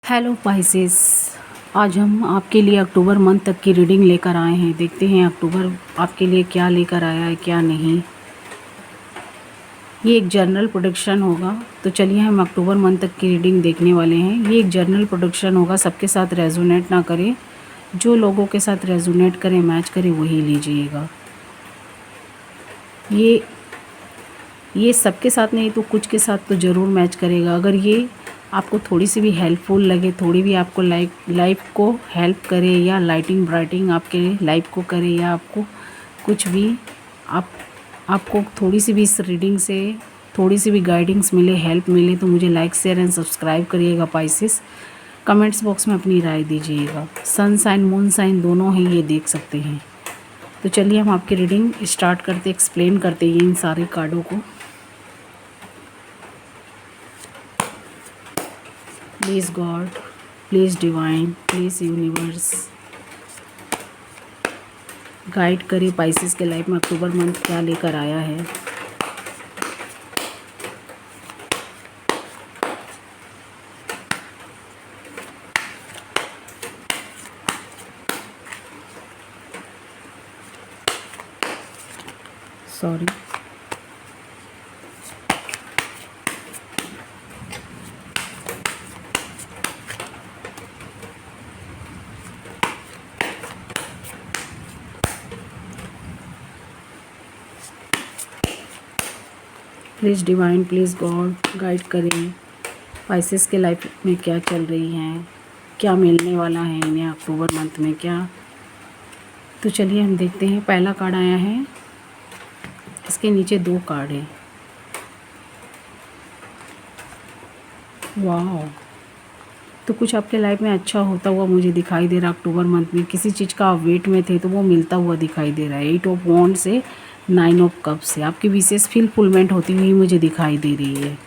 Hello Pisces. आज हम आपके लिए अक्टूबर मंथ तक की रीडिंग लेकर आए हैं। देखते हैं अक्टूबर आपके लिए क्या लेकर आया है क्या नहीं। ये एक जनरल प्रोडिक्शन होगा, तो चलिए हम अक्टूबर मंथ तक की रीडिंग देखने वाले हैं। ये एक जनरल प्रोडिक्शन होगा, सबके साथ रेजोनेट ना करे। जो लोगों के साथ रेजोनेट करे, मैच करे, वही लीजिएगा। ये सबके साथ नहीं तो कुछ के साथ तो ज़रूर मैच करेगा। अगर ये आपको थोड़ी सी भी हेल्पफुल लगे, थोड़ी भी आपको लाइफ को हेल्प करे या लाइटिंग ब्राइटिंग आपके लाइफ को करे, या आपको कुछ भी आपको थोड़ी सी भी इस रीडिंग से थोड़ी सी भी गाइडेंस मिले, हेल्प मिले, तो मुझे लाइक शेयर एंड सब्सक्राइब करिएगा पाइसेस। कमेंट्स बॉक्स में अपनी राय दीजिएगा। सन साइन मून साइन दोनों ही ये देख सकते हैं। तो चलिए हम आपकी रीडिंग स्टार्ट करते, एक्सप्लेन करते हैं इन सारे कार्डों को। Please God, please divine, please universe guide करिए पाइसेस के लाइफ में अक्टूबर मंथ क्या लेकर आया है। Sorry, please divine, please God guide करें पाइसेस के लाइफ में क्या चल रही हैं, क्या मिलने वाला है इन्हें अक्टूबर मंथ में क्या। तो चलिए हम देखते हैं। पहला कार्ड आया है, इसके नीचे दो कार्ड हैं। वाह, तो कुछ आपके लाइफ में अच्छा होता हुआ मुझे दिखाई दे रहा है अक्टूबर मंथ में। किसी चीज़ का आप वेट में थे तो वो मिलता हुआ दिखाई दे रहा है। 8 ऑफ वॉन्ड से 9 ऑफ कप से आपकी विशेष फुलफिलमेंट होती हुई मुझे दिखाई दे रही है।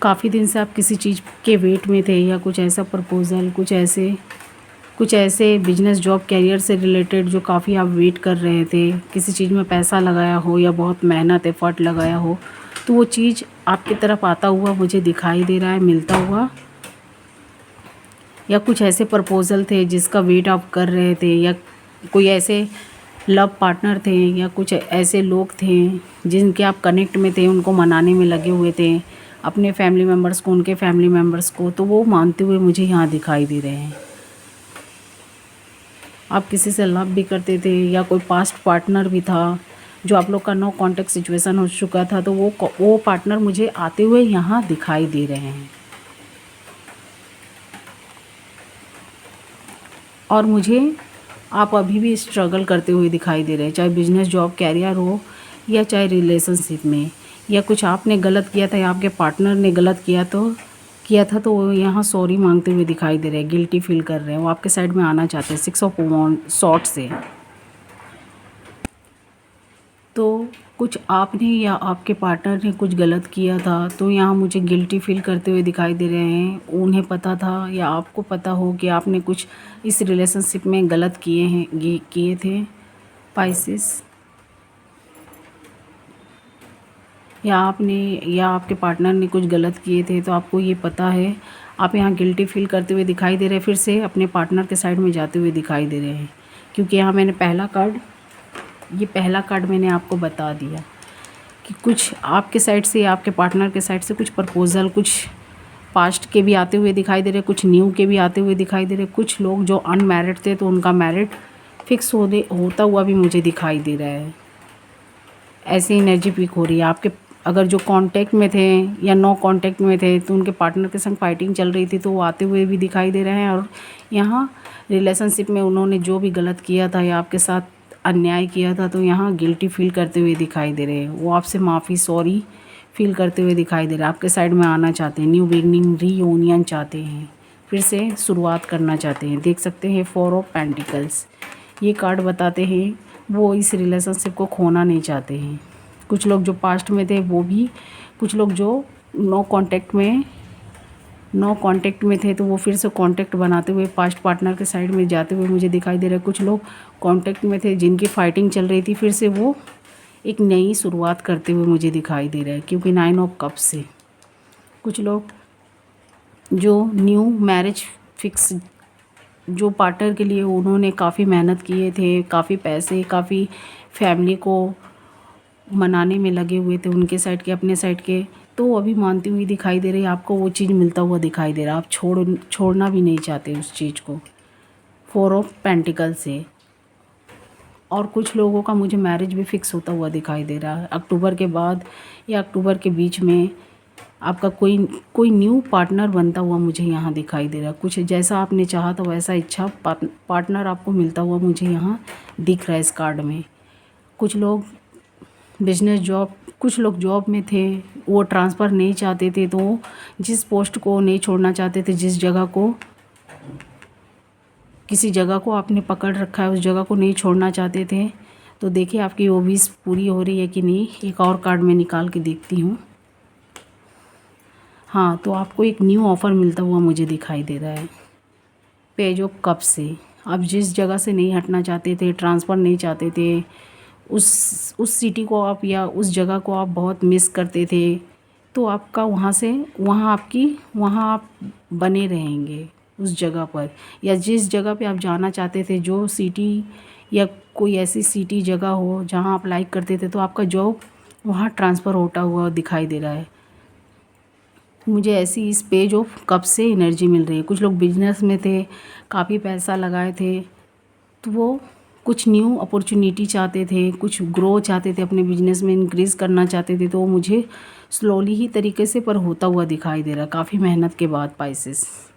काफ़ी दिन से आप किसी चीज़ के वेट में थे, या कुछ ऐसा प्रपोज़ल, कुछ ऐसे बिजनेस जॉब कैरियर से रिलेटेड जो काफ़ी आप वेट कर रहे थे। किसी चीज़ में पैसा लगाया हो या बहुत मेहनत एफर्ट लगाया हो, तो वो चीज़ आपकी तरफ आता हुआ मुझे दिखाई दे रहा है, मिलता हुआ। या कुछ ऐसे प्रपोज़ल थे जिसका वेट आप कर रहे थे, या कोई ऐसे लव पार्टनर थे, या कुछ ऐसे लोग थे जिनके आप कनेक्ट में थे, उनको मनाने में लगे हुए थे, अपने फैमिली मेम्बर्स को, उनके फैमिली मेम्बर्स को, तो वो मानते हुए मुझे यहाँ दिखाई दे रहे हैं। आप किसी से लव भी करते थे, या कोई पास्ट पार्टनर भी था जो आप लोग का नो कांटेक्ट सिचुएशन हो चुका था, तो वो पार्टनर मुझे आते हुए यहाँ दिखाई दे रहे हैं। और मुझे आप अभी भी स्ट्रगल करते हुए दिखाई दे रहे हैं, चाहे बिजनेस जॉब कैरियर हो या चाहे रिलेशनशिप में, या कुछ आपने गलत किया था या आपके पार्टनर ने गलत किया था, तो वो यहाँ सॉरी मांगते हुए दिखाई दे रहे हैं, गिल्टी फील कर रहे हैं, वो आपके साइड में आना चाहते हैं 6 ऑफ सॉर्ड से। तो कुछ आपने या आपके पार्टनर ने कुछ गलत किया था, तो यहाँ मुझे गिल्टी फील करते हुए दिखाई दे रहे हैं। उन्हें पता था या आपको पता हो कि आपने कुछ इस रिलेशनशिप में गलत किए थे पाइसेस, या आपके पार्टनर ने कुछ गलत किए थे, तो आपको ये पता है। आप यहाँ गिल्टी फील करते हुए दिखाई दे रहे हैं, फिर से अपने पार्टनर के साइड में जाते हुए दिखाई दे रहे हैं, क्योंकि यहाँ मैंने पहला कार्ड मैंने आपको बता दिया कि कुछ आपके साइड से या आपके पार्टनर के साइड से कुछ प्रपोज़ल, कुछ पास्ट के भी आते हुए दिखाई दे रहे, कुछ न्यू के भी आते हुए दिखाई दे रहे। कुछ लोग जो अनमैरिड थे तो उनका मैरिड फिक्स होता हुआ भी मुझे दिखाई दे रहा है। ऐसी एनर्जी पिक हो रही है आपके। अगर जो कांटेक्ट में थे या नो कांटेक्ट में थे, तो उनके पार्टनर के संग फाइटिंग चल रही थी, तो वो आते हुए भी दिखाई दे रहे हैं। और यहाँ रिलेशनशिप में उन्होंने जो भी गलत किया था या आपके साथ अन्याय किया था, तो यहाँ गिल्टी फील करते हुए दिखाई दे रहे हैं। वो आपसे माफ़ी, सॉरी फील करते हुए दिखाई दे रहे हैं। आपके साइड में आना चाहते हैं, न्यू बिगनिंग, रीयूनियन चाहते हैं, फिर से शुरुआत करना चाहते हैं। देख सकते हैं 4 ऑफ पेंटिकल्स, ये कार्ड बताते हैं वो इस रिलेशनशिप को खोना नहीं चाहते हैं। कुछ लोग जो पास्ट में थे वो भी, कुछ लोग जो नो कांटेक्ट में थे, तो वो फिर से कांटेक्ट बनाते हुए पास्ट पार्टनर के साइड में जाते हुए मुझे दिखाई दे रहा है। कुछ लोग कांटेक्ट में थे जिनकी फाइटिंग चल रही थी, फिर से वो एक नई शुरुआत करते हुए मुझे दिखाई दे रहा है, क्योंकि 9 ऑफ कप्स से कुछ लोग जो न्यू मैरिज फिक्स जो पार्टनर के लिए उन्होंने काफ़ी मेहनत किए थे, काफ़ी पैसे, काफ़ी फैमिली को मनाने में लगे हुए थे, उनके साइड के अपने साइड के, तो वो अभी मानती हुई दिखाई दे रही है। आपको वो चीज़ मिलता हुआ दिखाई दे रहा है, आप छोड़ना भी नहीं चाहते उस चीज़ को। 4 ऑफ पेंटिकल से। और कुछ लोगों का मुझे मैरिज भी फिक्स होता हुआ दिखाई दे रहा है अक्टूबर के बाद या अक्टूबर के बीच में। आपका कोई न्यू पार्टनर बनता हुआ मुझे यहाँ दिखाई दे रहा है। कुछ जैसा आपने चाहा था वैसा इच्छा पार्टनर आपको मिलता हुआ मुझे यहाँ दिख रहा है इस कार्ड में। कुछ लोग बिजनेस जॉब, कुछ लोग जॉब में थे, वो ट्रांसफ़र नहीं चाहते थे, तो जिस पोस्ट को नहीं छोड़ना चाहते थे, जिस जगह को, किसी जगह को आपने पकड़ रखा है, उस जगह को नहीं छोड़ना चाहते थे। तो देखिए आपकी वो विश पूरी हो रही है कि नहीं। एक और कार्ड मैं निकाल के देखती हूँ। हाँ, तो आपको एक न्यू ऑफ़र मिलता हुआ मुझे दिखाई दे रहा है पेज ऑफ कप से। आप जिस जगह से नहीं हटना चाहते थे, ट्रांसफ़र नहीं चाहते थे, उस सिटी को आप या उस जगह को आप बहुत मिस करते थे, तो आपका वहाँ आप बने रहेंगे उस जगह पर, या जिस जगह पे आप जाना चाहते थे, जो सिटी या कोई ऐसी सिटी जगह हो जहाँ आप लाइक करते थे, तो आपका जॉब वहाँ ट्रांसफ़र होता हुआ दिखाई दे रहा है मुझे। ऐसी इस पेज ऑफ कप से एनर्जी मिल रही है। कुछ लोग बिजनेस में थे, काफ़ी पैसा लगाए थे, तो वो कुछ न्यू अपॉर्चुनिटी चाहते थे, कुछ ग्रो चाहते थे, अपने बिजनेस में इंक्रीज़ करना चाहते थे, तो वो मुझे स्लोली ही तरीके से पर होता हुआ दिखाई दे रहा है काफ़ी मेहनत के बाद पाइसेस।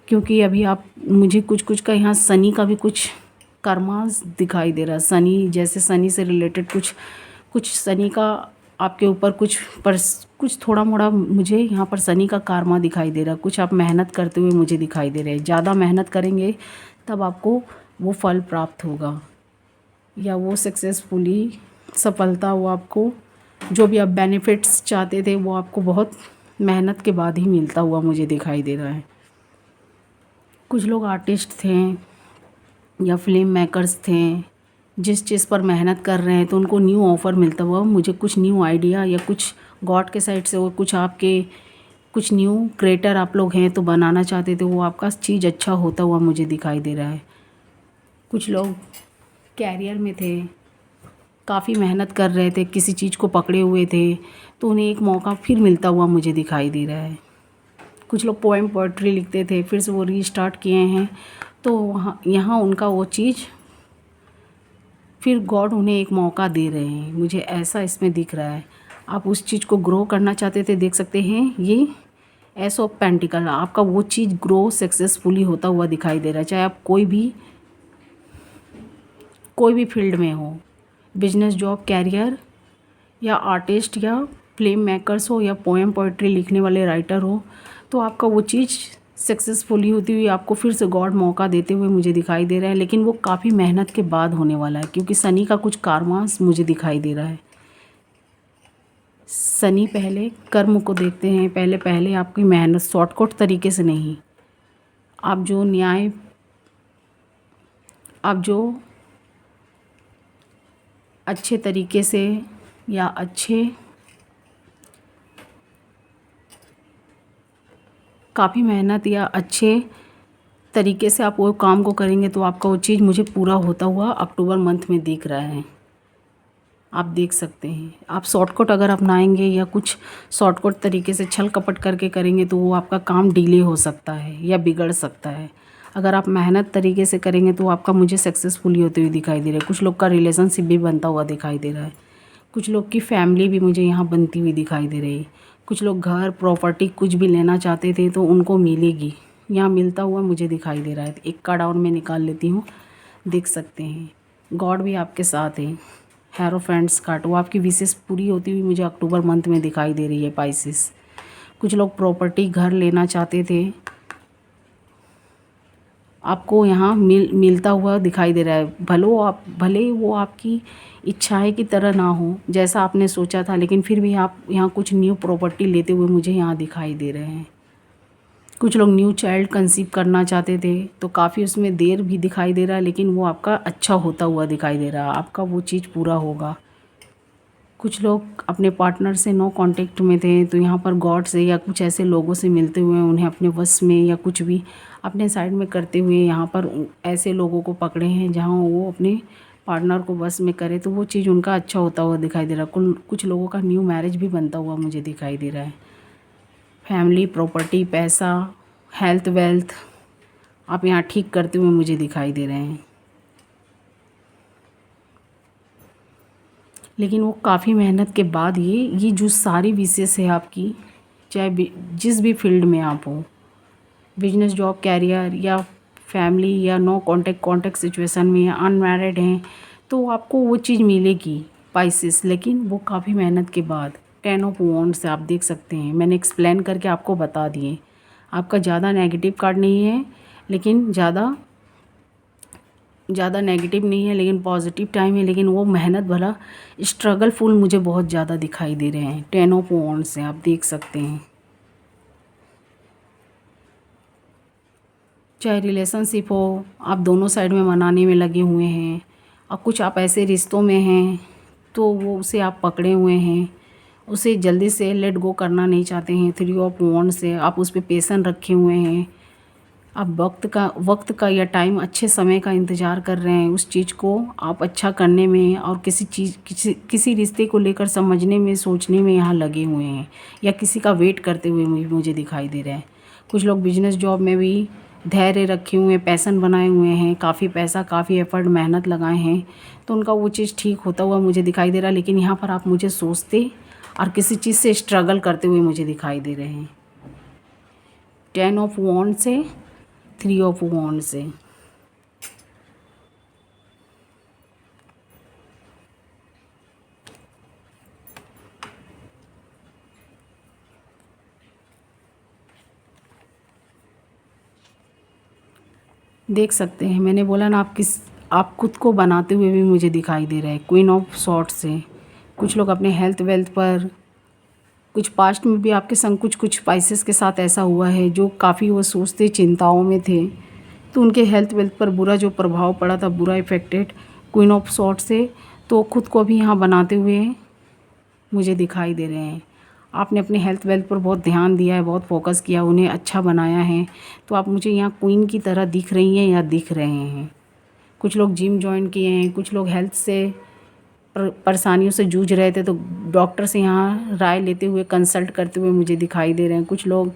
क्योंकि अभी आप मुझे कुछ का यहाँ शनि का भी कुछ कर्मास दिखाई दे रहा है। शनि, जैसे शनि से रिलेटेड कुछ शनि का आपके ऊपर कुछ थोड़ा मोड़ा मुझे यहाँ पर शनि का कर्मा दिखाई दे रहा है। कुछ आप मेहनत करते हुए मुझे दिखाई दे रहे हैं। ज़्यादा मेहनत करेंगे तब आपको वो फल प्राप्त होगा, या वो सक्सेसफुली सफलता, वो आपको जो भी आप बेनिफिट्स चाहते थे वो आपको बहुत मेहनत के बाद ही मिलता हुआ मुझे दिखाई दे रहा है। कुछ लोग आर्टिस्ट थे या फिल्म मेकर्स थे, जिस चीज़ पर मेहनत कर रहे हैं, तो उनको न्यू ऑफ़र मिलता हुआ मुझे कुछ न्यू आइडिया, या कुछ गॉड के साइड से, और कुछ आपके कुछ न्यू क्रिएटर आप लोग हैं तो बनाना चाहते थे, वो आपका चीज़ अच्छा होता हुआ मुझे दिखाई दे रहा है। कुछ लोग कैरियर में थे, काफ़ी मेहनत कर रहे थे, किसी चीज़ को पकड़े हुए थे, तो उन्हें एक मौका फिर मिलता हुआ मुझे दिखाई दे रहा है। कुछ लोग पोएट्री लिखते थे, फिर से वो रीस्टार्ट किए हैं, तो वहाँ यहाँ उनका वो चीज़ फिर गॉड उन्हें एक मौका दे रहे हैं, मुझे ऐसा इसमें दिख रहा है। आप उस चीज़ को ग्रो करना चाहते थे, देख सकते हैं ये एस ऑफ पेंटिकल, आपका वो चीज़ ग्रो सक्सेसफुली होता हुआ दिखाई दे रहा है। चाहे आप कोई भी फील्ड में हो, बिजनेस, जॉब, कैरियर, या आर्टिस्ट, या फिल्म मेकर्स हो, या पोएट्री लिखने वाले राइटर हो, तो आपका वो चीज़ सक्सेसफुली होती हुई आपको फिर से गॉड मौका देते हुए मुझे दिखाई दे रहा है। लेकिन वो काफ़ी मेहनत के बाद होने वाला है, क्योंकि शनि का कुछ कार्मास मुझे दिखाई दे रहा है। शनि पहले कर्म को देखते हैं, पहले आपकी मेहनत, शॉर्टकट तरीके से नहीं। आप जो अच्छे तरीके से, या अच्छे काफ़ी मेहनत या अच्छे तरीके से आप वो काम को करेंगे, तो आपका वो चीज़ मुझे पूरा होता हुआ अक्टूबर मंथ में दिख रहा है। आप देख सकते हैं, आप शॉर्टकट अगर अपनाएंगे या कुछ शॉर्टकट तरीके से छल कपट करके करेंगे, तो वो आपका काम डिले हो सकता है या बिगड़ सकता है। अगर आप मेहनत तरीके से करेंगे तो आपका मुझे सक्सेसफुली होते हुए दिखाई दे रहा है। कुछ लोग का रिलेशनशिप भी बनता हुआ दिखाई दे रहा है। कुछ लोग की फैमिली भी मुझे यहाँ बनती हुई दिखाई दे रही है। कुछ लोग घर, प्रॉपर्टी कुछ भी लेना चाहते थे तो उनको मिलेगी, यहाँ मिलता हुआ मुझे दिखाई दे रहा है। एक कार्ड और मैं निकाल लेती हूँ, देख सकते हैं गॉड भी आपके साथ है। हेरोफेंट्स कार्ड, वो आपकी विशेष पूरी होती हुई मुझे अक्टूबर मंथ में दिखाई दे रही है पाइसेस। कुछ लोग प्रॉपर्टी, घर लेना चाहते थे, आपको यहाँ मिलता हुआ दिखाई दे रहा है। भले वो आपकी इच्छाएं की तरह ना हो जैसा आपने सोचा था, लेकिन फिर भी आप यहाँ कुछ न्यू प्रॉपर्टी लेते हुए मुझे यहाँ दिखाई दे रहे हैं। कुछ लोग न्यू चाइल्ड कंसीव करना चाहते थे, तो काफ़ी उसमें देर भी दिखाई दे रहा है, लेकिन वो आपका अच्छा होता हुआ दिखाई दे रहा है, आपका वो चीज़ पूरा होगा। कुछ लोग अपने पार्टनर से नो कांटेक्ट में थे, तो यहाँ पर गॉड से या कुछ ऐसे लोगों से मिलते हुए उन्हें अपने वश में या कुछ भी अपने साइड में करते हुए यहाँ पर ऐसे लोगों को पकड़े हैं जहाँ वो अपने पार्टनर को वश में करे, तो वो चीज़ उनका अच्छा होता हुआ दिखाई दे रहा है। कुछ लोगों का न्यू मैरिज भी बनता हुआ मुझे दिखाई दे रहा है। फैमिली, प्रॉपर्टी, पैसा, हेल्थ, वेल्थ आप यहाँ ठीक करते हुए मुझे दिखाई दे रहे हैं। लेकिन वो काफ़ी मेहनत के बाद ये जो सारी विशेष है आपकी, चाहे जिस भी फील्ड में आप हो, बिजनेस, जॉब, कैरियर या फैमिली या नो कॉन्टेक्ट सिचुएशन में या अनमैरिड हैं, तो आपको वो चीज़ मिलेगी पाइसेस, लेकिन वो काफ़ी मेहनत के बाद। 10 ऑफ वॉन्ड्स से आप देख सकते हैं, मैंने एक्सप्लेन करके आपको बता दिए। आपका ज़्यादा नेगेटिव कार्ड नहीं है, लेकिन ज़्यादा नेगेटिव नहीं है, लेकिन पॉजिटिव टाइम है, लेकिन वो मेहनत भरा स्ट्रगलफुल मुझे बहुत ज़्यादा दिखाई दे रहे हैं। 10 ऑफ वॉन्ड्स से आप देख सकते हैं। चाहे रिलेशनशिप हो, आप दोनों साइड में मनाने में लगे हुए हैं, और कुछ आप ऐसे रिश्तों में हैं तो वो उसे आप पकड़े हुए हैं, उसे जल्दी से लेट गो करना नहीं चाहते हैं। 3 ऑफ वॉन्ड्स से आप उस पर पेशेंस रखे हुए हैं। आप वक्त का या टाइम, अच्छे समय का इंतज़ार कर रहे हैं, उस चीज़ को आप अच्छा करने में और किसी रिश्ते को लेकर समझने में, सोचने में यहाँ लगे हुए हैं, या किसी का वेट करते हुए मुझे दिखाई दे रहा है। कुछ लोग बिजनेस, जॉब में भी धैर्य रखे हुए हैं, पैशन बनाए हुए हैं, काफ़ी पैसा, काफ़ी एफर्ट, मेहनत लगाए हैं, तो उनका वो चीज़ ठीक होता हुआ मुझे दिखाई दे रहा है। लेकिन यहाँ पर आप मुझे सोचते और किसी चीज़ से स्ट्रगल करते हुए मुझे दिखाई दे रहे हैं। 10 ऑफ वॉन्ड से 3 ऑफ वॉन्ड से देख सकते हैं। मैंने बोला ना, आप खुद को बनाते हुए भी मुझे दिखाई दे रहा है। क्वीन ऑफ सॉर्ड्स से कुछ लोग अपने हेल्थ, वेल्थ पर, कुछ पास्ट में भी आपके संग कुछ स्पाइसेस के साथ ऐसा हुआ है जो काफ़ी वो सोचते चिंताओं में थे, तो उनके हेल्थ, वेल्थ पर बुरा जो प्रभाव पड़ा था, बुरा इफेक्टेड क्वीन ऑफ सॉर्ड्स से, तो खुद को भी यहाँ बनाते हुए मुझे दिखाई दे रहे हैं। आपने अपने हेल्थ, वेल्थ पर बहुत ध्यान दिया है, बहुत फोकस किया, उन्हें अच्छा बनाया है, तो आप मुझे यहाँ क्वीन की तरह दिख रही हैं या दिख रहे हैं। कुछ लोग जिम ज्वाइन किए हैं, कुछ लोग हेल्थ से परेशानियों से जूझ रहे थे, तो डॉक्टर से यहाँ राय लेते हुए, कंसल्ट करते हुए मुझे दिखाई दे रहे हैं। कुछ लोग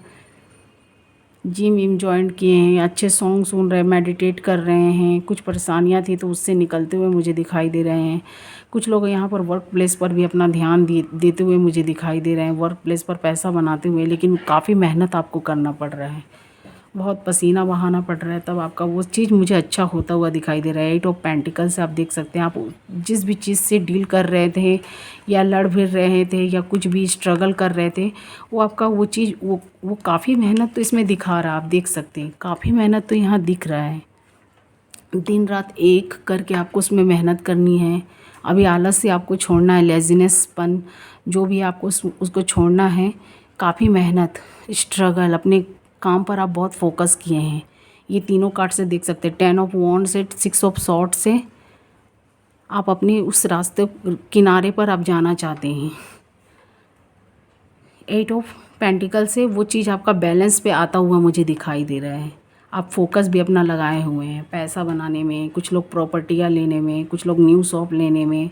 जिम विम ज्वाइन किए हैं, अच्छे सॉन्ग सुन रहे हैं, मेडिटेट कर रहे हैं, कुछ परेशानियाँ थी तो उससे निकलते हुए मुझे दिखाई दे रहे हैं। कुछ लोग यहाँ पर वर्क प्लेस पर भी अपना ध्यान देते हुए मुझे दिखाई दे रहे हैं, वर्क प्लेस पर पैसा बनाते हुए, लेकिन काफ़ी मेहनत आपको करना पड़ रहा है, बहुत पसीना बहाना पड़ रहा है, तब आपका वो चीज़ मुझे अच्छा होता हुआ दिखाई दे रहा है। 8 ऑफ पेंटिकल से आप देख सकते हैं, आप जिस भी चीज़ से डील कर रहे थे या लड़ भिड़ रहे थे या कुछ भी स्ट्रगल कर रहे थे, वो आपका वो चीज़ वो काफ़ी मेहनत तो इसमें दिखा रहा है। आप देख सकते हैं काफ़ी मेहनत तो यहाँ दिख रहा है। दिन रात एक करके आपको उसमें मेहनत करनी है। अभी आलस से आपको छोड़ना है, लेज़ीनेसपन जो भी आपको उसको छोड़ना है। काफ़ी मेहनत, स्ट्रगल, अपने काम पर आप बहुत फोकस किए हैं। ये तीनों कार्ड से देख सकते हैं। 10 ऑफ वॉन्ड से, 6 ऑफ सॉर्ड से आप अपने उस रास्ते किनारे पर आप जाना चाहते हैं। 8 ऑफ पेंटिकल से वो चीज़ आपका बैलेंस पे आता हुआ मुझे दिखाई दे रहा है। आप फोकस भी अपना लगाए हुए हैं पैसा बनाने में, कुछ लोग प्रॉपर्टियाँ लेने में, कुछ लोग न्यू शॉप लेने में,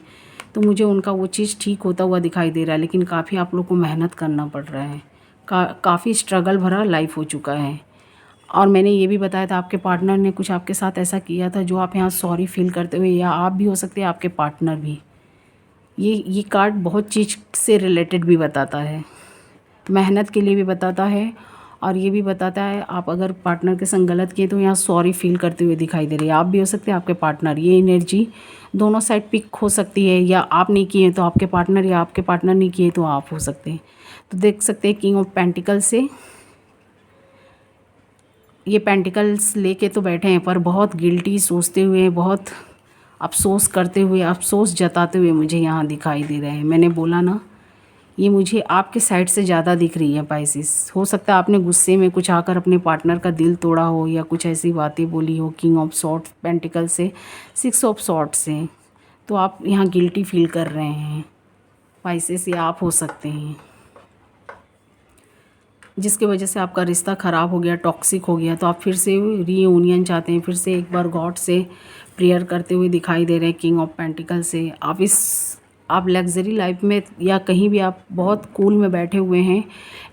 तो मुझे उनका वो चीज़ ठीक होता हुआ दिखाई दे रहा है। लेकिन काफ़ी आप लोग को मेहनत करना पड़ रहा है, काफ़ी स्ट्रगल भरा लाइफ हो चुका है। और मैंने ये भी बताया था आपके पार्टनर ने कुछ आपके साथ ऐसा किया था जो आप यहाँ सॉरी फील करते हुए, या आप भी हो सकते हैं, आपके पार्टनर भी। ये कार्ड बहुत चीज़ से रिलेटेड भी बताता है, मेहनत के लिए भी बताता है, और ये भी बताता है आप अगर पार्टनर के संग गलत किए तो यहाँ सॉरी फील करते हुए दिखाई दे रही है। आप भी हो सकते हैं, आपके पार्टनर। ये एनर्जी दोनों साइड पिक हो सकती है, या आप नहीं किए तो आपके पार्टनर, या आपके पार्टनर नहीं किए तो आप हो सकते हैं। तो देख सकते हैं किंग ऑफ पेंटिकल से ये पेंटिकल्स लेके तो बैठे हैं, पर बहुत गिल्टी सोचते हुए, बहुत अफसोस करते हुए, अफसोस जताते हुए मुझे यहाँ दिखाई दे रहे हैं। मैंने बोला ना, ये मुझे आपके साइड से ज़्यादा दिख रही है पाइसेस। हो सकता है आपने गुस्से में कुछ आकर अपने पार्टनर का दिल तोड़ा हो, या कुछ ऐसी बातें बोली हो। किंग ऑफ सॉर्ड पेंटिकल से, 6 ऑफ सॉर्ड से, तो आप यहाँ गिल्टी फील कर रहे हैं, स्पाइसेस या आप हो सकते हैं, जिसकी वजह से आपका रिश्ता ख़राब हो गया, टॉक्सिक हो गया, तो आप फिर से रीयूनियन चाहते हैं, फिर से एक बार गॉड से प्रेयर करते हुए दिखाई दे रहे हैं। किंग ऑफ पेंटिकल से आप लग्जरी लाइफ में या कहीं भी आप बहुत कूल में बैठे हुए हैं,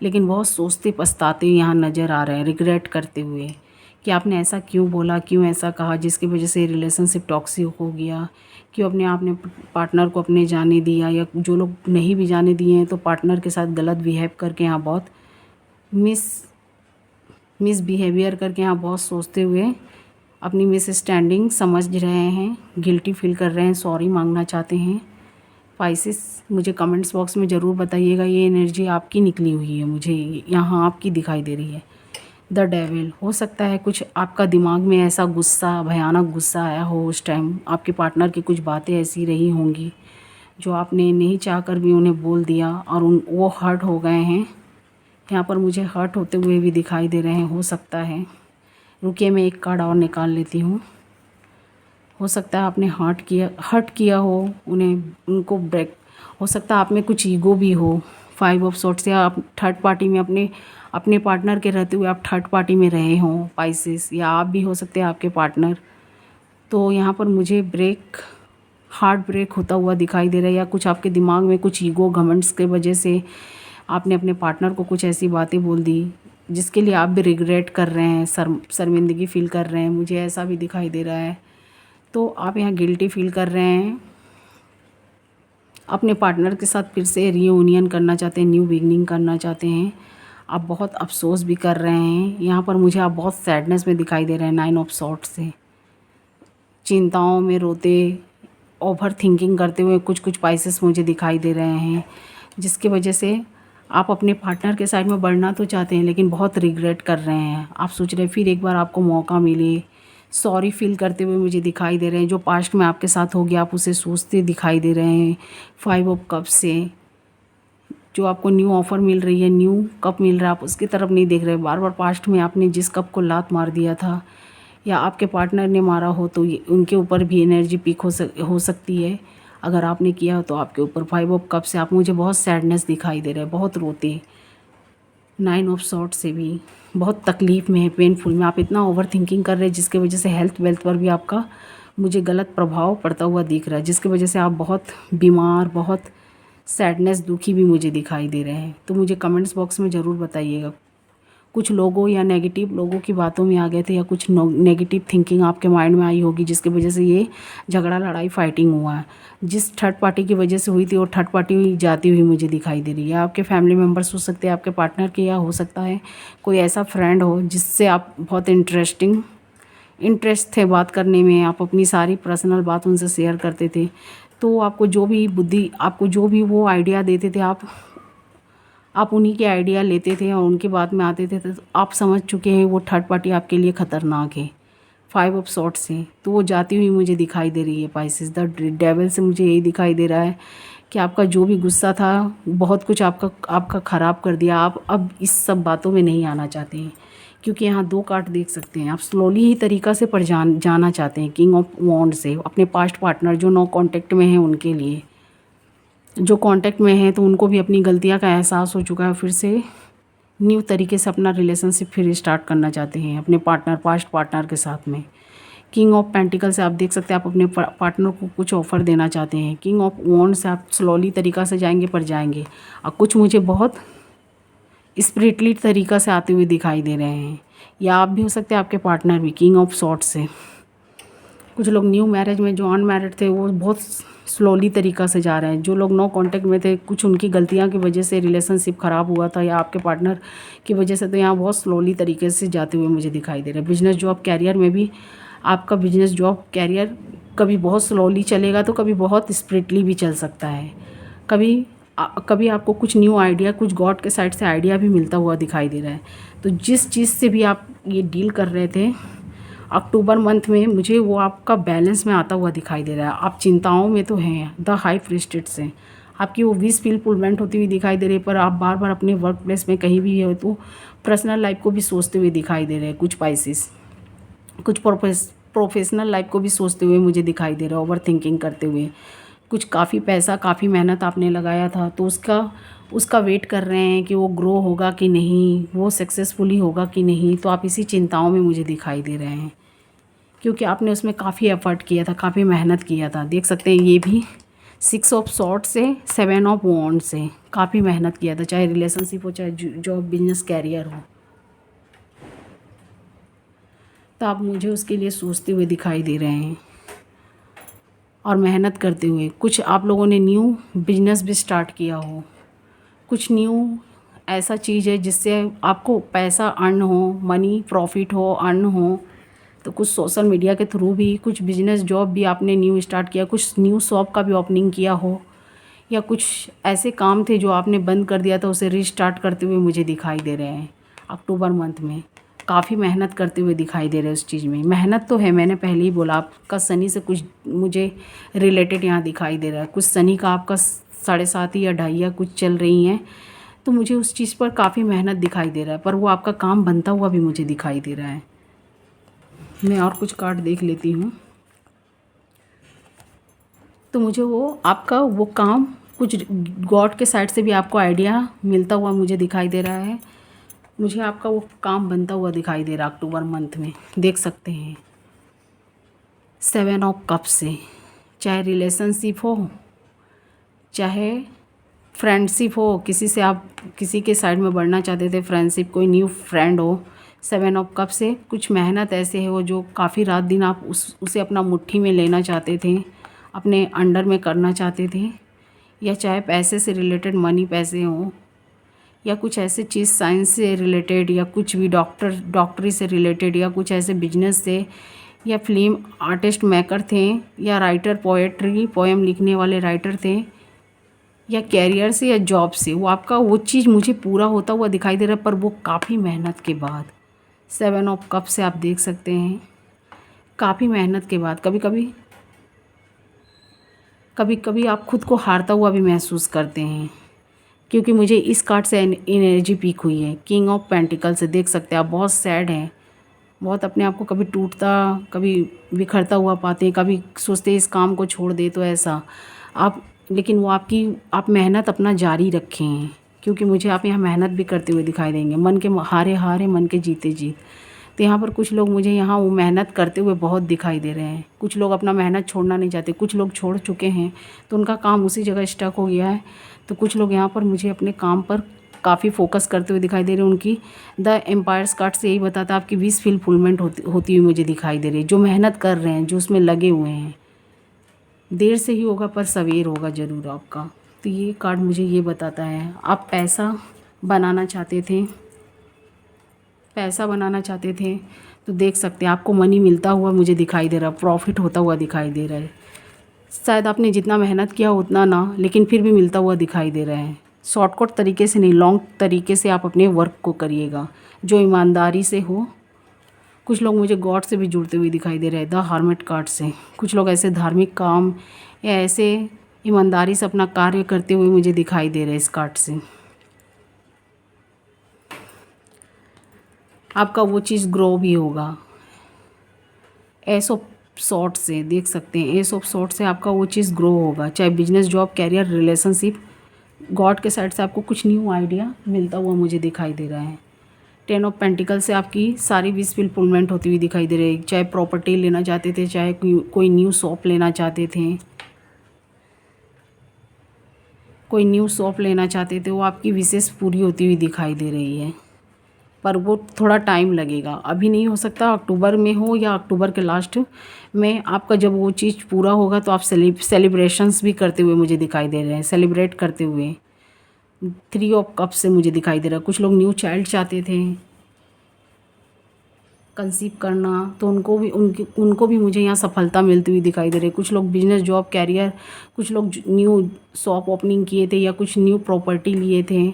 लेकिन बहुत सोचते पछताते यहाँ नज़र आ रहे हैं, रिग्रेट करते हुए कि आपने ऐसा क्यों बोला, क्यों ऐसा कहा, जिसकी वजह से रिलेशनशिप टॉक्सिक हो गया, क्यों आपने पार्टनर को अपने जाने दिया, या जो लोग नहीं भी जाने दिए हैं तो पार्टनर के साथ गलत बिहेव करके यहाँ बहुत मिसबिहेवियर करके यहाँ बहुत सोचते हुए अपनी मिसअंडरस्टैंडिंग समझ रहे हैं, गिल्टी फील कर रहे हैं, सॉरी मांगना चाहते हैं। स्पाइसेस मुझे कमेंट्स बॉक्स में ज़रूर बताइएगा, ये एनर्जी आपकी निकली हुई है, मुझे यहाँ आपकी दिखाई दे रही है। द डेविल, हो सकता है कुछ आपका दिमाग में ऐसा गुस्सा, भयानक गुस्सा आया हो उस टाइम, आपके पार्टनर की कुछ बातें ऐसी रही होंगी जो आपने नहीं चाहकर भी उन्हें बोल दिया और वो हर्ट हो गए हैं। यहाँ पर मुझे हर्ट होते हुए भी दिखाई दे रहे हैं, हो सकता है। रुकिए, मैं एक कार्ड और निकाल लेती हूँ। हो सकता है आपने हर्ट किया हो उनको ब्रेक, हो सकता है आप में कुछ ईगो भी हो। 5 ऑफ सॉर्ट्स, या आप थर्ड पार्टी में अपने पार्टनर के रहते हुए आप थर्ड पार्टी में रहे हों पाइसेस, या आप भी हो सकते हैं आपके पार्टनर। तो यहाँ पर मुझे हार्ट ब्रेक होता हुआ दिखाई दे रहा है, या कुछ आपके दिमाग में कुछ ईगो घमंड्स के वजह से आपने अपने पार्टनर को कुछ ऐसी बातें बोल दी जिसके लिए आप भी रिग्रेट कर रहे हैं, शर्मिंदगी फील कर रहे हैं, मुझे ऐसा भी दिखाई दे रहा है। तो आप यहाँ गिल्टी फील कर रहे हैं, अपने पार्टनर के साथ फिर से रीयूनियन करना चाहते हैं, न्यू बिगनिंग करना चाहते हैं। आप बहुत अफसोस भी कर रहे हैं, यहाँ पर मुझे आप बहुत सैडनेस में दिखाई दे रहे हैं। 9 ऑफ सॉर्ट्स से चिंताओं में रोते, ओवर थिंकिंग करते हुए कुछ पाइसेस मुझे दिखाई दे रहे हैं, जिसकी वजह से आप अपने पार्टनर के साइड में बढ़ना तो चाहते हैं लेकिन बहुत रिग्रेट कर रहे हैं। आप सोच रहे हैं फिर एक बार आपको मौका मिले, सॉरी फील करते हुए मुझे दिखाई दे रहे हैं। जो पास्ट में आपके साथ हो गया आप उसे सोचते दिखाई दे रहे हैं। 5 ऑफ कप से जो आपको न्यू ऑफ़र मिल रही है, न्यू कप मिल रहा है, आप उसकी तरफ नहीं देख रहे। बार बार पास्ट में आपने जिस कप को लात मार दिया था या आपके पार्टनर ने मारा हो तो उनके ऊपर भी एनर्जी पीक हो सकती है। अगर आपने किया हो तो आपके ऊपर 5 ऑफ कप से आप मुझे बहुत सैडनेस दिखाई दे रहा है, बहुत रोते। 9 ऑफ सॉर्ट से भी बहुत तकलीफ़ में है, पेनफुल में। आप इतना ओवर थिंकिंग कर रहे हैं जिसकी वजह से हेल्थ वेल्थ पर भी आपका मुझे गलत प्रभाव पड़ता हुआ दिख रहा है, जिसकी वजह से आप बहुत बीमार, बहुत सैडनेस, दुखी भी मुझे दिखाई दे रहे हैं। तो मुझे कमेंट्स बॉक्स में ज़रूर बताइएगा, कुछ लोगों या नेगेटिव लोगों की बातों में आ गए थे, या कुछ नेगेटिव थिंकिंग आपके माइंड में आई होगी जिसकी वजह से ये झगड़ा, लड़ाई, फाइटिंग हुआ है। जिस थर्ड पार्टी की वजह से हुई थी वो थर्ड पार्टी जाती हुई मुझे दिखाई दे रही है। आपके फैमिली मेम्बर्स हो सकते हैं, आपके पार्टनर के, या हो सकता है कोई ऐसा फ्रेंड हो जिससे आप बहुत इंटरेस्ट थे बात करने में, आप अपनी सारी पर्सनल बात उनसे शेयर करते थे। तो आपको जो भी बुद्धि, आपको जो भी वो आइडिया देते थे, आप उन्हीं के आइडिया लेते थे और उनकी बात में आते थे। तो आप समझ चुके हैं वो थर्ड पार्टी आपके लिए ख़तरनाक है। 5 ऑफ सॉर्ट्स से तो वो जाती हुई मुझे दिखाई दे रही है पाइसेस। द डेविल से मुझे यही दिखाई दे रहा है कि आपका जो भी गुस्सा था बहुत कुछ आपका ख़राब कर दिया। आप अब इस सब बातों में नहीं आना चाहते हैं, क्योंकि यहाँ 2 कार्ड देख सकते हैं। आप स्लोली ही तरीक़ा से जाना चाहते हैं किंग ऑफ वॉन्ड से, अपने पास्ट पार्टनर जो नो कॉन्टेक्ट में हैं उनके लिए। जो कांटेक्ट में हैं तो उनको भी अपनी गलतियां का एहसास हो चुका है, फिर से न्यू तरीके से अपना रिलेशनशिप फिर स्टार्ट करना चाहते हैं अपने पास्ट पार्टनर के साथ में। किंग ऑफ पेंटिकल से आप देख सकते हैं आप अपने पार्टनर को कुछ ऑफ़र देना चाहते हैं। किंग ऑफ वॉन्ड से आप स्लोली तरीक़ा से जाएंगे पर जाएंगे, और कुछ मुझे बहुत स्पिरिटली तरीक़ा से आते हुए दिखाई दे रहे हैं, या आप भी हो सकते हैं, आपके पार्टनर भी। किंग ऑफ सॉर्ट्स से कुछ लोग न्यू मैरिज में, जो अनमैरिड थे वो बहुत स्लोली तरीक़ा से जा रहे हैं। जो लोग नो कांटेक्ट में थे, कुछ उनकी गलतियां की वजह से रिलेशनशिप ख़राब हुआ था, या आपके पार्टनर की वजह से, तो यहाँ बहुत स्लोली तरीके से जाते हुए मुझे दिखाई दे रहा है। बिजनेस जॉब कैरियर में भी आपका बिजनेस जॉब कैरियर कभी बहुत स्लोली चलेगा तो कभी बहुत स्प्रिटली भी चल सकता है। कभी आपको कुछ न्यू आइडिया, कुछ गॉड के साइड से आइडिया भी मिलता हुआ दिखाई दे रहा है। तो जिस चीज़ से भी आप ये डील कर रहे थे अक्टूबर मंथ में, मुझे वो आपका बैलेंस में आता हुआ दिखाई दे रहा है। आप चिंताओं में तो हैं, द हाई प्रीस्टेड से आपकी वो विश फुलफिलमेंट होती हुई दिखाई दे रही है, पर आप बार बार अपने वर्क प्लेस में कहीं भी हो तो पर्सनल लाइफ को भी सोचते हुए दिखाई दे रहे हैं। कुछ पाइसेस कुछ प्रोफेशनल लाइफ को भी सोचते हुए मुझे दिखाई दे रहा है, ओवर थिंकिंग करते हुए। कुछ काफ़ी पैसा, काफ़ी मेहनत आपने लगाया था, तो उसका उसका वेट कर रहे हैं कि वो ग्रो होगा कि नहीं, वो सक्सेसफुली होगा कि नहीं। तो आप इसी चिंताओं में मुझे दिखाई दे रहे हैं, क्योंकि आपने उसमें काफ़ी एफ़र्ट किया था, काफ़ी मेहनत किया था। देख सकते हैं ये भी 6 ऑफ सॉर्ड से 7 ऑफ वॉन्ड से काफ़ी मेहनत किया था, चाहे रिलेशनशिप हो, चाहे जॉब, बिजनेस, कैरियर हो। तो आप मुझे उसके लिए सोचते हुए दिखाई दे रहे हैं और मेहनत करते हुए। कुछ आप लोगों ने न्यू बिजनेस भी स्टार्ट किया हो, कुछ न्यू ऐसा चीज़ है जिससे आपको पैसा अर्न हो, मनी प्रॉफिट हो, अर्न हो। तो कुछ सोशल मीडिया के थ्रू भी कुछ बिजनेस, जॉब भी आपने न्यू स्टार्ट किया, कुछ न्यू शॉप का भी ओपनिंग किया हो, या कुछ ऐसे काम थे जो आपने बंद कर दिया था, उसे रीस्टार्ट करते हुए मुझे दिखाई दे रहे हैं। अक्टूबर मंथ में काफ़ी मेहनत करते हुए दिखाई दे रहे हैं। उस चीज़ में मेहनत तो है, मैंने पहले ही बोला। आपका शनि से कुछ मुझे रिलेटेड यहाँ दिखाई दे रहा है, कुछ शनि का आपका 7.5 या 2.5 या कुछ चल रही हैं, तो मुझे उस चीज़ पर काफ़ी मेहनत दिखाई दे रहा है, पर वो आपका काम बनता हुआ भी मुझे दिखाई दे रहा है। मैं और कुछ कार्ड देख लेती हूँ। तो मुझे वो आपका वो काम कुछ गॉड के साइड से भी आपको आइडिया मिलता हुआ मुझे दिखाई दे रहा है। मुझे आपका वो काम बनता हुआ दिखाई दे रहा है अक्टूबर मंथ में। देख सकते हैं 7 ऑफ कप से, चाहे रिलेशनशिप हो, चाहे फ्रेंडशिप हो, किसी से आप किसी के साइड में बढ़ना चाहते थे, फ्रेंडशिप, कोई न्यू फ्रेंड हो। 7 ऑफ कप से कुछ मेहनत ऐसे है वो जो काफ़ी रात दिन आप उसे अपना मुट्ठी में लेना चाहते थे, अपने अंडर में करना चाहते थे, या चाहे पैसे से रिलेटेड, मनी, पैसे हों, या कुछ ऐसे चीज़ साइंस से रिलेटेड, या कुछ भी डॉक्टरी से रिलेटेड, या कुछ ऐसे बिजनेस से, या फिल्म आर्टिस्ट मेकर थे, या राइटर, पोएट्री, पोएम लिखने वाले राइटर थे, या कैरियर से, या जॉब से। वो आपका वो चीज़ मुझे पूरा होता हुआ दिखाई दे रहा है, पर वो काफ़ी मेहनत के बाद। 7 ऑफ कप से आप देख सकते हैं काफ़ी मेहनत के बाद। कभी कभी आप खुद को हारता हुआ भी महसूस करते हैं, क्योंकि मुझे इस कार्ड से एनर्जी पीक हुई है। किंग ऑफ पेंटिकल से देख सकते हैं आप बहुत सैड हैं, बहुत अपने आप को कभी टूटता, कभी बिखरता हुआ पाते हैं, कभी सोचते हैं इस काम को छोड़ दे, तो ऐसा आप, लेकिन वो आप मेहनत अपना जारी रखें हैं, क्योंकि मुझे आप यहाँ मेहनत भी करते हुए दिखाई देंगे। मन के हारे हारे, मन के जीते जीत। तो यहाँ पर कुछ लोग मुझे यहाँ वो मेहनत करते हुए बहुत दिखाई दे रहे हैं। कुछ लोग अपना मेहनत छोड़ना नहीं चाहते, कुछ लोग छोड़ चुके हैं तो उनका काम उसी जगह स्टक हो गया है। तो कुछ लोग यहाँ पर मुझे अपने काम पर काफ़ी फोकस करते हुए दिखाई दे रहे हैं। उनकी द एम्पायर्स कार्ड से यही बताता है आपकी विश फुलफिलमेंट होती हुई मुझे दिखाई दे रही है। जो मेहनत कर रहे हैं, जो उसमें लगे हुए हैं, देर से ही होगा पर सवेर होगा ज़रूर आपका। तो ये कार्ड मुझे ये बताता है आप पैसा बनाना चाहते थे, तो देख सकते हैं आपको मनी मिलता हुआ मुझे दिखाई दे रहा है, प्रॉफिट होता हुआ दिखाई दे रहा है। शायद आपने जितना मेहनत किया उतना ना, लेकिन फिर भी मिलता हुआ दिखाई दे रहा है। शॉर्टकट तरीके से नहीं, लॉन्ग तरीके से आप अपने वर्क को करिएगा जो ईमानदारी से हो। कुछ लोग मुझे गॉड से भी जुड़ते हुए दिखाई दे रहे हैं, द हर्मिट कार्ड से। कुछ लोग ऐसे धार्मिक काम या ऐसे ईमानदारी से अपना कार्य करते हुए मुझे दिखाई दे रहे हैं इस कार्ड से। आपका वो चीज़ ग्रो भी होगा। एस ऑफ सॉर्ट से देख सकते हैं, एस ऑफ सॉर्ट से आपका वो चीज़ ग्रो होगा, चाहे business, job, career, relationship. God के साइड से आपको कुछ न्यू आइडिया मिलता हुआ मुझे दिखाई दे रहा है। 10 ऑफ पेंटिकल से आपकी सारी विश फुलफिलमेंट होती हुई दिखाई दे रही है। चाहे प्रॉपर्टी लेना चाहते थे, चाहे कोई न्यू शॉप लेना चाहते थे, वो आपकी विशेष पूरी होती हुई दिखाई दे रही है, पर वो थोड़ा टाइम लगेगा। अभी नहीं हो सकता, अक्टूबर में हो या अक्टूबर के लास्ट में आपका जब वो चीज़ पूरा होगा तो आप सेलिब्रेशंस भी करते हुए मुझे दिखाई दे रहे हैं, सेलिब्रेट करते हुए। 3 ऑफ कप से मुझे दिखाई दे रहा है कुछ लोग न्यू चाइल्ड चाहते थे कंसीव करना, तो उनको भी मुझे यहाँ सफलता मिलती हुई दिखाई दे रही है। कुछ लोग बिजनेस, जॉब, कैरियर, कुछ लोग न्यू शॉप ओपनिंग किए थे या कुछ न्यू प्रॉपर्टी लिए थे,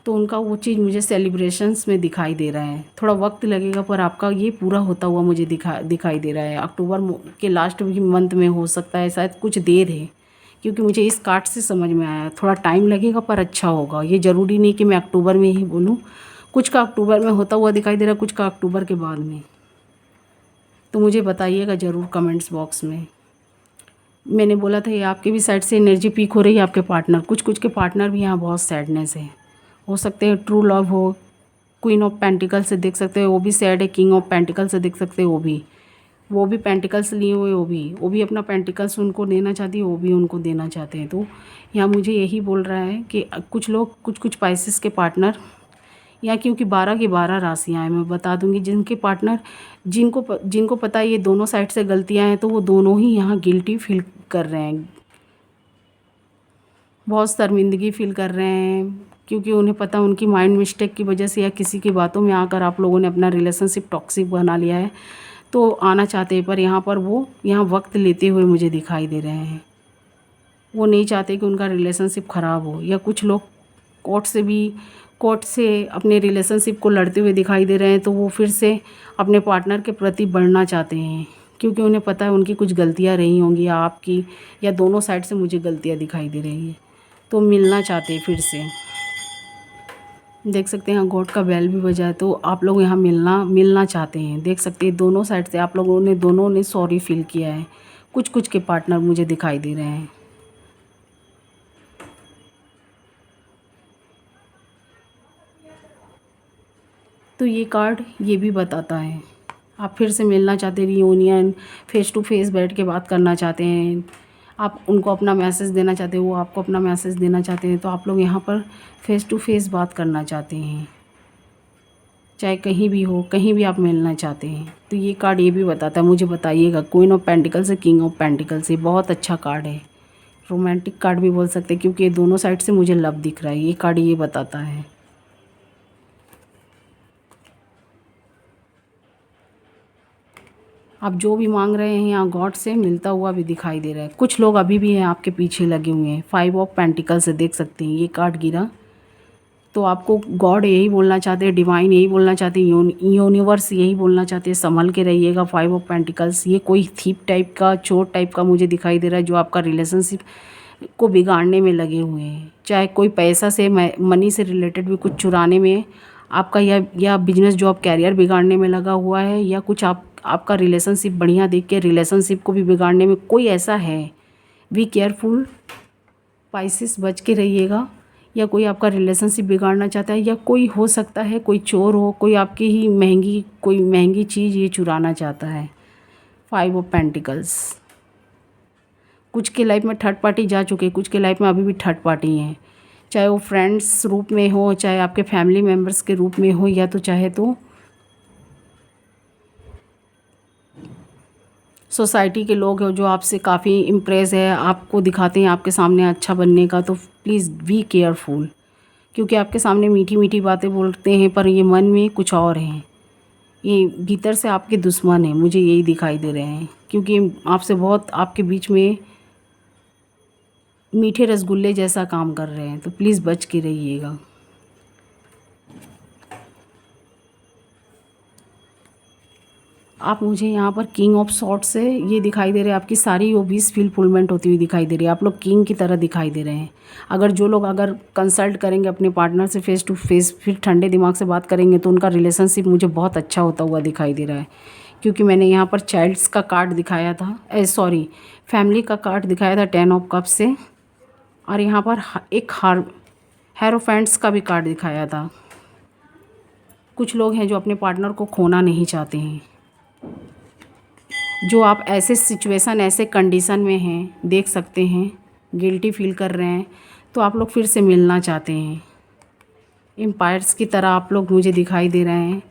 तो उनका वो चीज़ मुझे सेलिब्रेशंस में दिखाई दे रहा है। थोड़ा वक्त लगेगा पर आपका ये पूरा होता हुआ मुझे दिखाई दे रहा है। अक्टूबर के लास्ट मंथ में हो सकता है, शायद कुछ देर है, क्योंकि मुझे इस कार्ड से समझ में आया थोड़ा टाइम लगेगा पर अच्छा होगा। ये ज़रूरी नहीं कि मैं अक्टूबर में ही बोलूँ, कुछ का अक्टूबर में होता हुआ दिखाई दे रहा है, कुछ का अक्टूबर के बाद में। तो मुझे बताइएगा ज़रूर कमेंट्स बॉक्स में। मैंने बोला था ये आपके भी साइड से एनर्जी पीक हो रही है। आपके पार्टनर, कुछ कुछ के पार्टनर भी यहाँ बहुत सैडनेस है, हो सकते हैं ट्रू लव हो। क्वीन ऑफ पेंटिकल से देख सकते हैं वो भी सैड है। किंग ऑफ पेंटिकल से देख सकते हैं वो भी पेंटिकल्स लिए हुए, वो भी अपना पेंटिकल्स उनको देना चाहती है, वो भी उनको देना चाहते हैं। तो यहाँ मुझे यही बोल रहा है कि कुछ लोग, कुछ कुछ पाइसेस के पार्टनर यहाँ, क्योंकि 12 की 12 राशियाँ हैं, मैं बता दूंगी जिनके पार्टनर, जिनको पता है ये दोनों साइड से गलतियाँ हैं, तो वो दोनों ही यहाँ गिल्टी फील कर रहे हैं, बहुत शर्मिंदगी फील कर रहे हैं, क्योंकि उन्हें पता उनकी माइंड मिस्टेक की वजह से या किसी की बातों में आकर आप लोगों ने अपना रिलेशनशिप टॉक्सिक बना लिया है। तो आना चाहते हैं, पर यहाँ पर वो यहाँ वक्त लेते हुए मुझे दिखाई दे रहे हैं। वो नहीं चाहते कि उनका रिलेशनशिप ख़राब हो, या कुछ लोग कोर्ट से अपने रिलेशनशिप को लड़ते हुए दिखाई दे रहे हैं। तो वो फिर से अपने पार्टनर के प्रति बढ़ना चाहते हैं, क्योंकि उन्हें पता है उनकी कुछ गलतियाँ रही होंगी, या आपकी या दोनों साइड से मुझे गलतियाँ दिखाई दे रही हैं। तो मिलना चाहते हैं फिर से, देख सकते हैं यहाँ गॉड का बेल भी बजा है। तो आप लोग यहाँ मिलना चाहते हैं, देख सकते हैं दोनों साइड से आप लोगों ने, दोनों ने सॉरी फील किया है। कुछ कुछ के पार्टनर मुझे दिखाई दे रहे हैं। तो ये कार्ड ये भी बताता है आप फिर से मिलना चाहते हैं, रियूनियन, फेस टू फेस बैठ के बात करना चाहते हैं, आप उनको अपना मैसेज देना चाहते हैं, वो आपको अपना मैसेज देना चाहते हैं। तो आप लोग यहाँ पर फेस टू फेस बात करना चाहते हैं, चाहे कहीं भी हो, कहीं भी आप मिलना चाहते हैं। तो ये कार्ड ये भी बताता है, मुझे बताइएगा क्वीन ऑफ पेंटिकल से किंग ऑफ पेंटिकल से, बहुत अच्छा कार्ड है, रोमांटिक कार्ड भी बोल सकते हैं, क्योंकि ये दोनों साइड से मुझे लव दिख रहा है। ये कार्ड ये बताता है आप जो भी मांग रहे हैं यहाँ गॉड से मिलता हुआ भी दिखाई दे रहा है। कुछ लोग अभी भी हैं आपके पीछे लगे हुए हैं। 5 ऑफ पेंटिकल से देख सकते हैं ये कार्ड गिरा। तो आपको गॉड यही बोलना चाहते हैं, डिवाइन यही बोलना चाहते हैं, यूनिवर्स यही बोलना चाहते हैं, संभल के रहिएगा। 5 ऑफ पेंटिकल्स ये कोई थीप टाइप का, चोर टाइप का मुझे दिखाई दे रहा है, जो आपका रिलेशनशिप को बिगाड़ने में लगे हुए हैं। चाहे कोई पैसा से, मनी से रिलेटेड भी कुछ चुराने में आपका, या बिजनेस जॉब कैरियर बिगाड़ने में लगा हुआ है, या कुछ आपका रिलेशनशिप बढ़िया देख के रिलेशनशिप को भी बिगाड़ने में कोई ऐसा है। बी केयरफुल पाइसेस, बच के रहिएगा। या कोई आपका रिलेशनशिप बिगाड़ना चाहता है, या कोई हो सकता है कोई चोर हो, कोई आपकी ही कोई महंगी चीज़ ये चुराना चाहता है। 5 ऑफ पेंटिकल्स, कुछ के लाइफ में थर्ड पार्टी जा चुके, कुछ के लाइफ में अभी भी थर्ड पार्टी हैं, चाहे वो फ्रेंड्स रूप में हो, चाहे आपके फैमिली मेम्बर्स के रूप में हो, या तो चाहे तो सोसाइटी के लोग हैं जो आपसे काफ़ी इम्प्रेस है, आपको दिखाते हैं आपके सामने अच्छा बनने का। तो प्लीज़ बी केयरफुल, क्योंकि आपके सामने मीठी मीठी बातें बोलते हैं, पर ये मन में कुछ और हैं। ये भीतर से आपके दुश्मन हैं, मुझे यही दिखाई दे रहे हैं, क्योंकि आपसे बहुत, आपके बीच में मीठे रसगुल्ले जैसा काम कर रहे हैं। तो प्लीज़ बच के रहिएगा। आप मुझे यहाँ पर किंग ऑफ सॉर्ड्स से ये दिखाई दे रहे हैं, आपकी सारी वो विश फुलफिलमेंट होती हुई दिखाई दे रही है। आप लोग किंग की तरह दिखाई दे रहे हैं। अगर जो लोग अगर कंसल्ट करेंगे अपने पार्टनर से फेस टू फेस, फिर ठंडे दिमाग से बात करेंगे, तो उनका रिलेशनशिप मुझे बहुत अच्छा होता हुआ दिखाई दे रहा है। क्योंकि मैंने यहाँ पर चाइल्ड्स का कार्ड दिखाया था, फैमिली का कार्ड दिखाया था 10 ऑफ कप से, और यहाँ पर एक हेरोफेंट्स का भी कार्ड दिखाया था। कुछ लोग हैं जो अपने पार्टनर को खोना नहीं चाहते हैं, जो आप ऐसे सिचुएशन, ऐसे कंडीशन में हैं, देख सकते हैं, गिल्टी फील कर रहे हैं, तो आप लोग फिर से मिलना चाहते हैं। एम्पायर्स की तरह आप लोग मुझे दिखाई दे रहे हैं।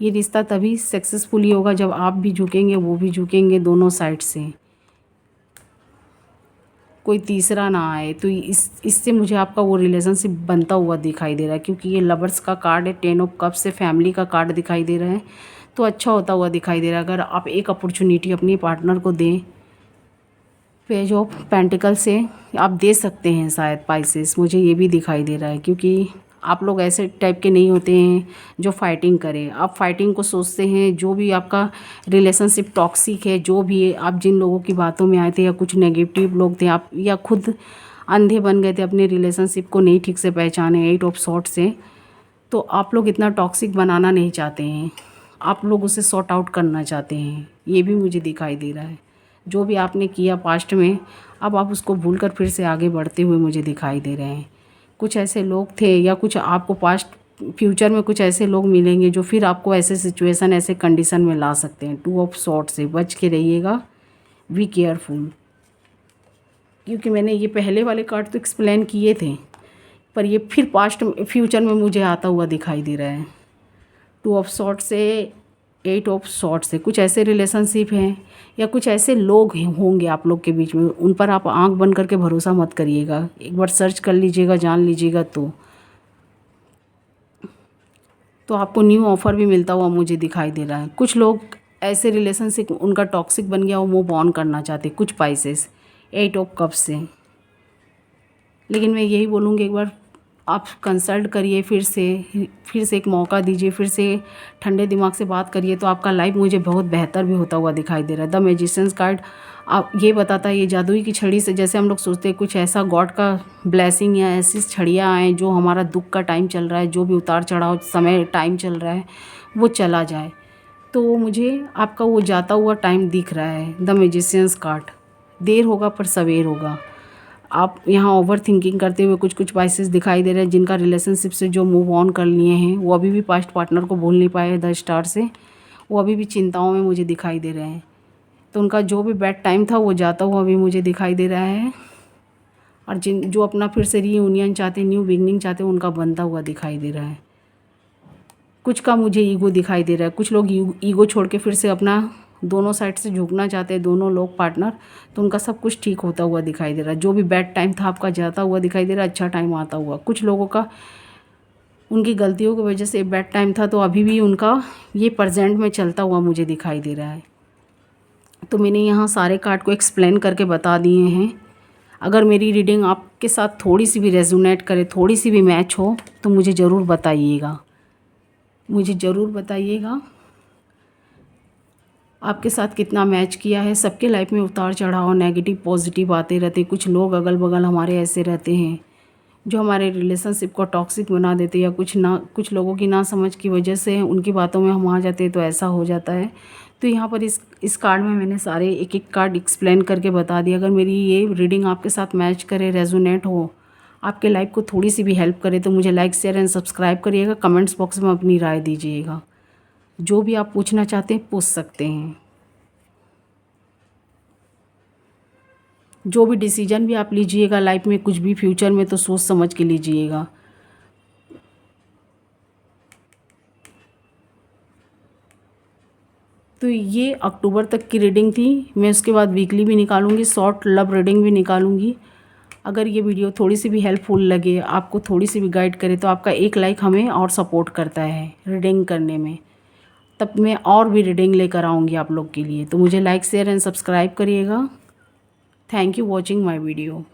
ये रिश्ता तभी सक्सेसफुली होगा जब आप भी झुकेंगे, वो भी झुकेंगे, दोनों साइड से कोई तीसरा ना आए। तो इससे मुझे आपका वो रिलेशनशिप बनता हुआ दिखाई दे रहा है, क्योंकि ये लवर्स का कार्ड है, 10 ऑफ कप से फैमिली का कार्ड दिखाई दे रहा है। तो अच्छा होता हुआ दिखाई दे रहा है अगर आप एक अपॉर्चुनिटी अपनी पार्टनर को दें। पेज ऑफ पेंटिकल से आप दे सकते हैं शायद पाइसेस, मुझे ये भी दिखाई दे रहा है, क्योंकि आप लोग ऐसे टाइप के नहीं होते हैं जो फाइटिंग करें। आप फाइटिंग को सोचते हैं। जो भी आपका रिलेशनशिप टॉक्सिक है, जो भी है, आप जिन लोगों की बातों में आए थे, या कुछ नेगेटिव लोग थे, आप या खुद अंधे बन गए थे, अपने रिलेशनशिप को नहीं ठीक से पहचाने 8 ऑफ सॉर्ट्स से, तो आप लोग इतना टॉक्सिक बनाना नहीं चाहते हैं, आप लोग उसे सॉर्ट आउट करना चाहते हैं। ये भी मुझे दिखाई दे रहा है। जो भी आपने किया पास्ट में, अब आप उसको भूलकर फिर से आगे बढ़ते हुए मुझे दिखाई दे रहे हैं। कुछ ऐसे लोग थे या कुछ आपको पास्ट फ्यूचर में कुछ ऐसे लोग मिलेंगे जो फिर आपको ऐसे सिचुएशन, ऐसे कंडीशन में ला सकते हैं। 2 ऑफ सॉर्ड से बच के रहिएगा, बी केयरफुल। क्योंकि मैंने ये पहले वाले कार्ड तो एक्सप्लेन किए थे, पर ये फिर पास्ट फ्यूचर में मुझे आता हुआ दिखाई दे रहा है। 2 ऑफ सॉर्ड से 8 ऑफ सॉर्ड से कुछ ऐसे रिलेशनशिप हैं या कुछ ऐसे लोग होंगे आप लोग के बीच में, उन पर आप आंख बंद करके भरोसा मत करिएगा। एक बार सर्च कर लीजिएगा, जान लीजिएगा तो आपको न्यू ऑफ़र भी मिलता हुआ मुझे दिखाई दे रहा है। कुछ लोग ऐसे रिलेशनशिप उनका टॉक्सिक बन गया, वो मूव ऑन करना चाहते, कुछ पाइसेस 8 ऑफ कप से। लेकिन मैं यही बोलूँगी, एक बार आप कंसल्ट करिए, फिर से एक मौका दीजिए, फिर से ठंडे दिमाग से बात करिए, तो आपका लाइफ मुझे बहुत बेहतर भी होता हुआ दिखाई दे रहा है। द मैजिशियंस कार्ड आप ये बताता है, ये जादुई की छड़ी से, जैसे हम लोग सोचते हैं कुछ ऐसा गॉड का ब्लेसिंग या ऐसी छड़ियाँ आएँ जो हमारा दुख का टाइम चल रहा है, जो भी उतार चढ़ाव समय टाइम चल रहा है वो चला जाए, तो वो मुझे आपका वो जाता हुआ टाइम दिख रहा है। द मैजिशियंस कार्ड, देर होगा पर सवेर होगा। आप यहाँ ओवर थिंकिंग करते हुए कुछ वाइसेस दिखाई दे रहे हैं, जिनका रिलेशनशिप से जो मूव ऑन कर लिए हैं वो अभी भी पास्ट पार्टनर को भूल नहीं पाए। द स्टार से वो अभी भी चिंताओं में मुझे दिखाई दे रहे हैं, तो उनका जो भी बैड टाइम था वो जाता हुआ अभी मुझे दिखाई दे रहा है। और जो अपना फिर से रीयूनियन चाहते हैं, न्यू बिगनिंग चाहते हैं, उनका बनता हुआ दिखाई दे रहा है। कुछ का मुझे ईगो दिखाई दे रहा है, कुछ लोग ईगो छोड़ के फिर से अपना दोनों साइड से झुकना चाहते हैं, दोनों लोग पार्टनर, तो उनका सब कुछ ठीक होता हुआ दिखाई दे रहा है। जो भी बैड टाइम था आपका जाता हुआ दिखाई दे रहा है, अच्छा टाइम आता हुआ। कुछ लोगों का उनकी गलतियों की वजह से बैड टाइम था, तो अभी भी उनका ये प्रेजेंट में चलता हुआ मुझे दिखाई दे रहा है। तो मैंने यहाँ सारे कार्ड को एक्सप्लेन करके बता दिए हैं। अगर मेरी रीडिंग आपके साथ थोड़ी सी भी रेजोनेट करे, थोड़ी सी भी मैच हो, तो मुझे ज़रूर बताइएगा, आपके साथ कितना मैच किया है। सबके लाइफ में उतार चढ़ाव, नेगेटिव पॉजिटिव आते रहते। कुछ लोग अगल बगल हमारे ऐसे रहते हैं जो हमारे रिलेशनशिप को टॉक्सिक बना देते, या कुछ लोगों की ना समझ की वजह से उनकी बातों में हम आ जाते हैं, तो ऐसा हो जाता है। तो यहाँ पर इस कार्ड में मैंने सारे एक एक कार्ड एक्सप्लेन करके बता दिया। अगर मेरी ये रीडिंग आपके साथ मैच करे, रेजोनेट हो, आपके लाइफ को थोड़ी सी भी हेल्प करे, तो मुझे लाइक, शेयर एंड सब्सक्राइब करिएगा। कमेंट्स बॉक्स में अपनी राय दीजिएगा, जो भी आप पूछना चाहते हैं पूछ सकते हैं। जो भी डिसीजन भी आप लीजिएगा लाइफ में, कुछ भी फ्यूचर में, तो सोच समझ के लीजिएगा। तो ये अक्टूबर तक की रीडिंग थी। मैं उसके बाद वीकली भी निकालूंगी, शॉर्ट लव रीडिंग भी निकालूंगी। अगर ये वीडियो थोड़ी सी भी हेल्पफुल लगे, आपको थोड़ी सी भी गाइड करे, तो आपका एक लाइक हमें और सपोर्ट करता है रीडिंग करने में। तब मैं और भी रीडिंग लेकर आऊँगी आप लोग के लिए। तो मुझे लाइक, शेयर एंड सब्सक्राइब करिएगा। Thank you watching my video.